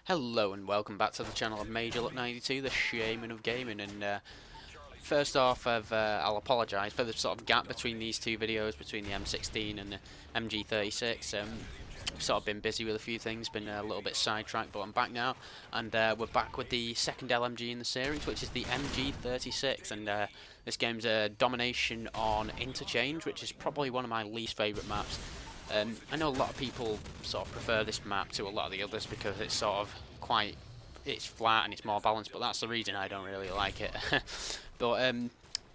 Hello and welcome back to the channel of MajorLuck92, the shaman of gaming. And first off, I'll apologise for the sort of gap between these two videos, between the M16 and the MG36. I've sort of been busy with a few things, been a little bit sidetracked, but I'm back now, and we're back with the second LMG in the series, which is the MG36. And this game's a domination on interchange, which is probably one of my least favourite maps. I know a lot of people sort of prefer this map to a lot of the others because it's sort of it's flat and it's more balanced, but that's the reason I don't really like it. But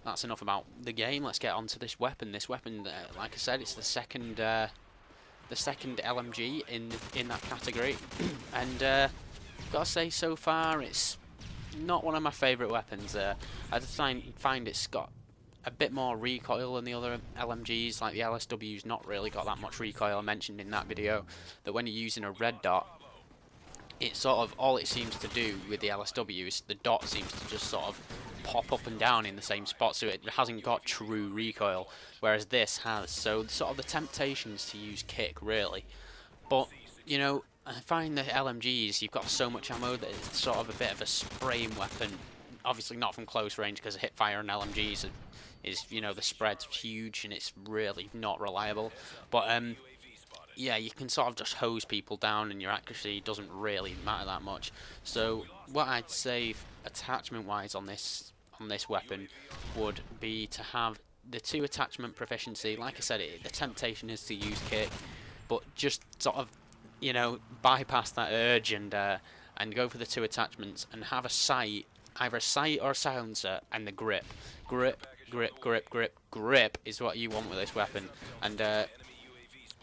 that's enough about the game. Let's get on to this weapon. This weapon, like I said, it's the second LMG in that category, and gotta say, so far it's not one of my favourite weapons. I just find it's got a bit more recoil than the other LMGs. Like the LSW's not really got that much recoil. I mentioned in that video that when you're using a red dot, it sort of, all it seems to do with the LSW is the dot seems to just sort of pop up and down in the same spot, so it hasn't got true recoil, whereas this has. So sort of the temptations to use kick, really. But you know, I find the LMGs, you've got so much ammo that it's sort of a bit of a spraying weapon. Obviously not from close range, because hip fire on LMGs is, you know, the spread's huge and it's really not reliable. But yeah, you can sort of just hose people down and your accuracy doesn't really matter that much. So what I'd say attachment wise on this weapon would be to have the 2 attachment proficiency. Like I said, the temptation is to use kick, but just sort of, you know, bypass that urge and go for the 2 attachments and have a sight, either a sight or a silencer, and the grip. Grip is what you want with this weapon. And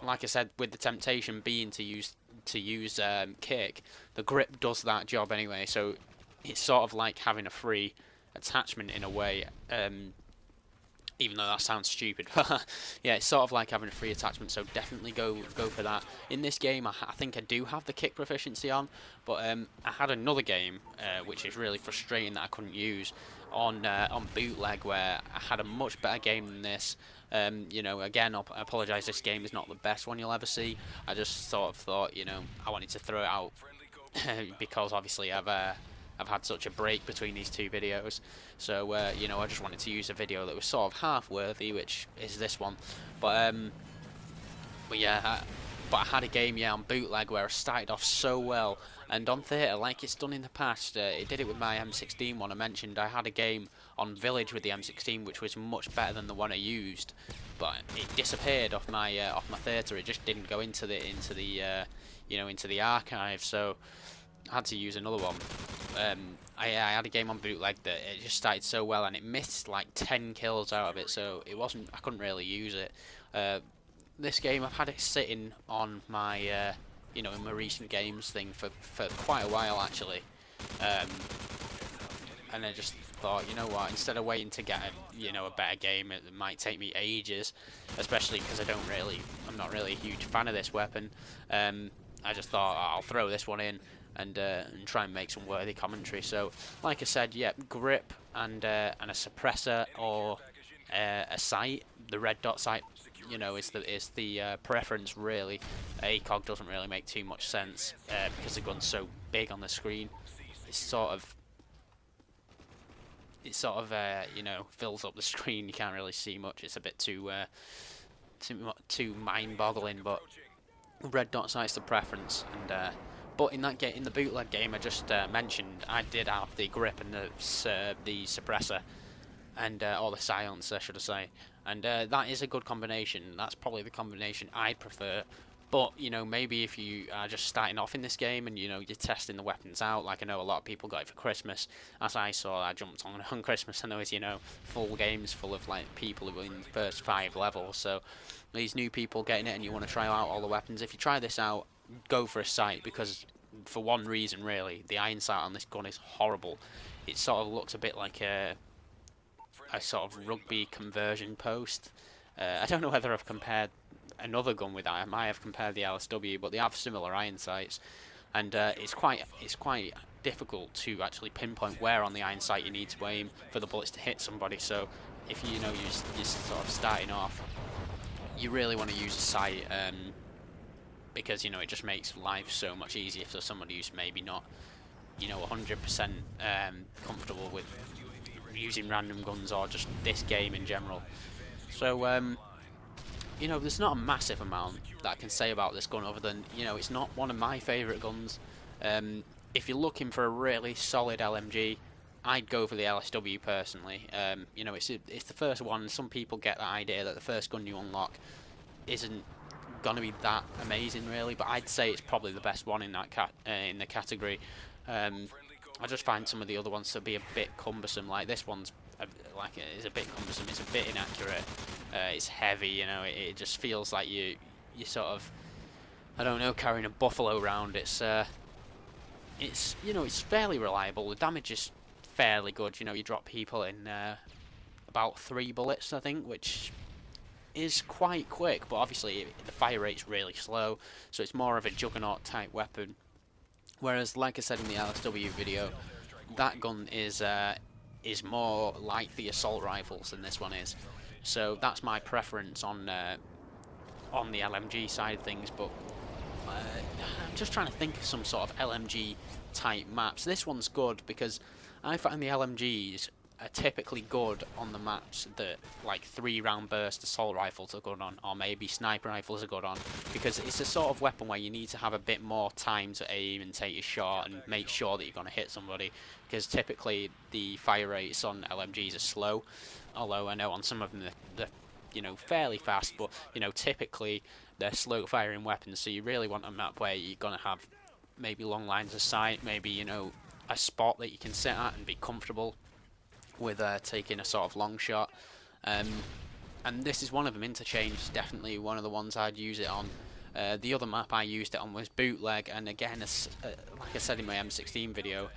like I said, with the temptation being to use kick, the grip does that job anyway. So it's sort of like having a free attachment in a way. Even though that sounds stupid, but yeah, it's sort of like having a free attachment. So definitely go for that. In this game, I think I do have the kick proficiency on, but I had another game which is really frustrating that I couldn't use on bootleg, where I had a much better game than this. You know, again, I apologise, this game is not the best one you'll ever see. I just sort of thought, you know, I wanted to throw it out because obviously I've had such a break between these 2 videos, so you know, I just wanted to use a video that was sort of half worthy, which is this one. But yeah, but I had a game, yeah, on bootleg where I started off so well, and on theatre, like it's done in the past. It did it with my M16 one I mentioned. I had a game on Village with the M16 which was much better than the one I used, but it disappeared off my theatre. It just didn't go into the you know, into the archive, so I had to use another one. I had a game on bootleg that it just started so well, and it missed like 10 kills out of it, so I couldn't really use it. This game, I've had it sitting on my you know, in my recent games thing for quite a while actually, and I just thought, you know what, instead of waiting to get a better game, it might take me ages, especially because I'm not really a huge fan of this weapon. I just thought I'll throw this one in and try and make some worthy commentary. So, like I said, yeah, grip and a suppressor or a sight. The red dot sight, you know, is the preference really. ACOG doesn't really make too much sense because the gun's so big on the screen. It's sort of you know, fills up the screen. You can't really see much. It's a bit too mind-boggling. But red dot sight's the preference. And but in the bootleg game I just mentioned, I did have the grip and the suppressor, and or the silencer, should I say, and that is a good combination. That's probably the combination I'd prefer. But you know, maybe if you are just starting off in this game and you know, you're testing the weapons out, like I know a lot of people got it for Christmas, as I saw, I jumped on Christmas, and there was, you know, full games full of like people who were in the first 5 levels. So these new people getting it and you want to try out all the weapons, if you try this out, go for a sight, because for one reason really, the iron sight on this gun is horrible. It sort of looks a bit like a sort of rugby conversion post. I don't know whether I've compared another gun with that. I might have compared the LSW, but they have similar iron sights, and it's quite difficult to actually pinpoint where on the iron sight you need to aim for the bullets to hit somebody. So if you know you're sort of starting off, you really want to use a sight, because, you know, it just makes life so much easier for somebody who's maybe not, you know, 100% comfortable with using random guns or just this game in general. So, you know, there's not a massive amount that I can say about this gun other than, you know, it's not one of my favourite guns. If you're looking for a really solid LMG, I'd go for the LSW personally. You know, it's the first one. Some people get that idea that the first gun you unlock isn't gonna be that amazing, really, but I'd say it's probably the best one in that in the category. I just find some of the other ones to be a bit cumbersome. Like this one's is a bit cumbersome. It's a bit inaccurate. It's heavy. You know, it just feels like you sort of, I don't know, carrying a buffalo around. It's you know, it's fairly reliable. The damage is fairly good. You know, you drop people in about 3 bullets, I think, which is quite quick, but obviously the fire rate's really slow, so it's more of a juggernaut type weapon. Whereas, like I said in the LSW video, that gun is more like the assault rifles than this one is. So that's my preference on the LMG side of things. But I'm just trying to think of some sort of LMG type maps. This one's good because I find the LMGs are typically good on the maps that like 3-round burst assault rifles are good on, or maybe sniper rifles are good on, because it's a sort of weapon where you need to have a bit more time to aim and take your shot and make sure that you're going to hit somebody, because typically the fire rates on LMGs are slow, although I know on some of them they're you know, fairly fast, but you know, typically they're slow firing weapons, so you really want a map where you're going to have maybe long lines of sight, maybe, you know, a spot that you can sit at and be comfortable with taking a sort of long shot, and this is one of them. Interchange is definitely one of the ones I'd use it on. The other map I used it on was Bootleg, and again, like I said in my M16 video,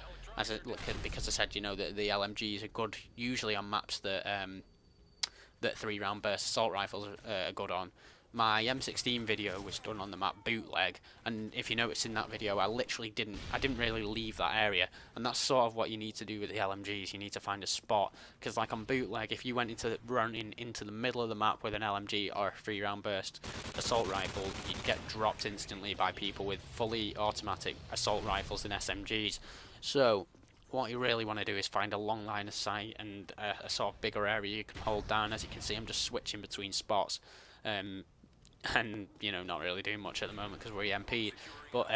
because I said, you know, that the LMGs are good usually on maps that 3-round burst assault rifles are good on. My M16 video was done on the map Bootleg, and if you notice in that video, I didn't really leave that area, and that's sort of what you need to do with the LMGs. You need to find a spot, because like on Bootleg, if you went running into the middle of the map with an LMG or a 3-round burst assault rifle, you'd get dropped instantly by people with fully automatic assault rifles and SMGs. So what you really want to do is find a long line of sight and a sort of bigger area you can hold down. As you can see, I'm just switching between spots. And you know, not really doing much at the moment because we're EMP'd, but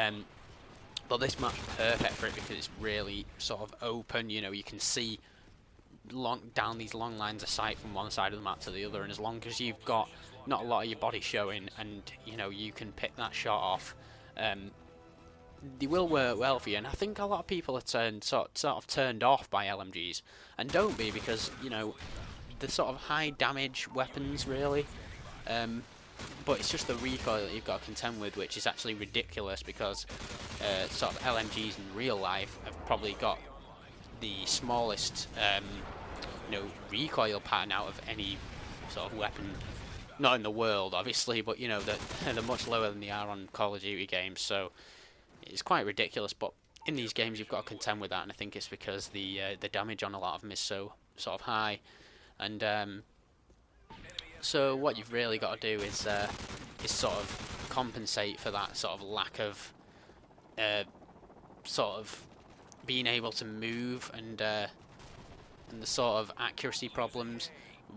this map's perfect for it because it's really sort of open. You know, you can see down these long lines of sight from one side of the map to the other, and as long as you've got not a lot of your body showing, and you know, you can pick that shot off, they will work well for you. And I think a lot of people are sort of turned off by LMGs, and don't be, because you know, the sort of high damage weapons really. But it's just the recoil that you've got to contend with, which is actually ridiculous, because sort of LMGs in real life have probably got the smallest you know, recoil pattern out of any sort of weapon, not in the world obviously, but you know, they're much lower than they are on Call of Duty games, so it's quite ridiculous. But in these games you've got to contend with that, and I think it's because the damage on a lot of them is so sort of high, and so what you've really got to do is sort of compensate for that sort of lack of sort of being able to move and the sort of accuracy problems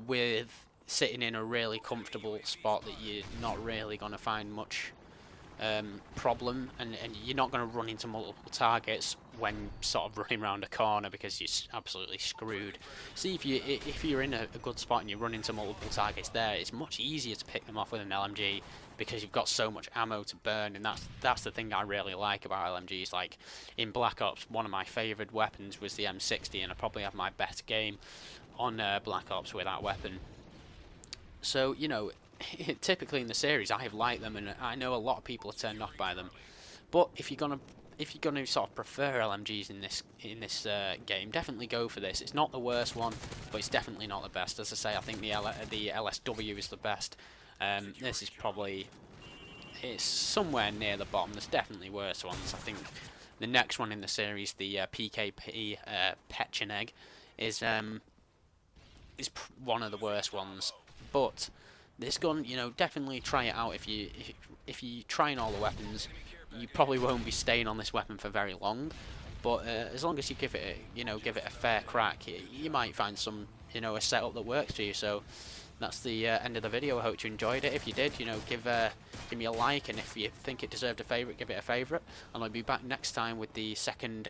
with sitting in a really comfortable spot that you're not really going to find much problem, and you're not going to run into multiple targets when sort of running around a corner, because you're absolutely screwed. See, if you're in a good spot and you run into multiple targets there, it's much easier to pick them off with an LMG, because you've got so much ammo to burn, and that's the thing I really like about LMGs. Like in Black Ops, one of my favourite weapons was the M60, and I probably have my best game on Black Ops with that weapon. So, you know, typically in the series I have liked them, and I know a lot of people are turned off by them. But if you're gonna sort of prefer LMGs in this game, definitely go for this. It's not the worst one, but it's definitely not the best. As I say, I think the LSW is the best. This is probably, it's somewhere near the bottom. There's definitely worse ones. I think the next one in the series, the PKP Pecheneg, is one of the worst ones. But this gun, you know, definitely try it out if if you're trying all the weapons, you probably won't be staying on this weapon for very long. But as long as you give it, give it a fair crack, you might find some, a setup that works for you. So that's the end of the video. I hope you enjoyed it. If you did, give me a like, and if you think it deserved a favourite, give it a favourite. And I'll be back next time with the second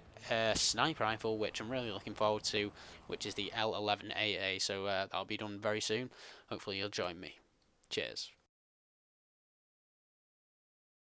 sniper rifle, which I'm really looking forward to, which is the L11AA. So that'll be done very soon. Hopefully you'll join me. Cheers.